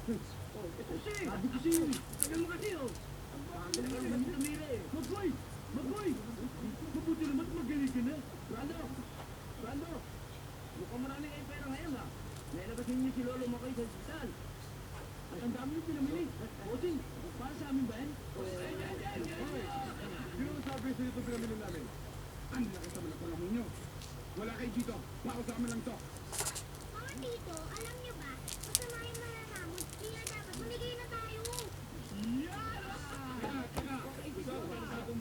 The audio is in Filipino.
Kasi, sabi ko sa'yo, tagal mo kasi, oh. Ang bakit na kami kasi tumira, eh. Magboy! Magboy! Mabuti naman magaling ka na. Brando! Mukhang marami kayong pera ngayon, ha? Nailabasin niyo si Lolo Makoy sa ospital. Ay, ang dami yung pinamili. Bossing, para sa amin ba yan? Sino ang sabi sa ito pinamili namin? Ang lakas naman ang panahon nyo. Wala kayo dito. Para sa amin lang to. Mga tito, alam niyo ba,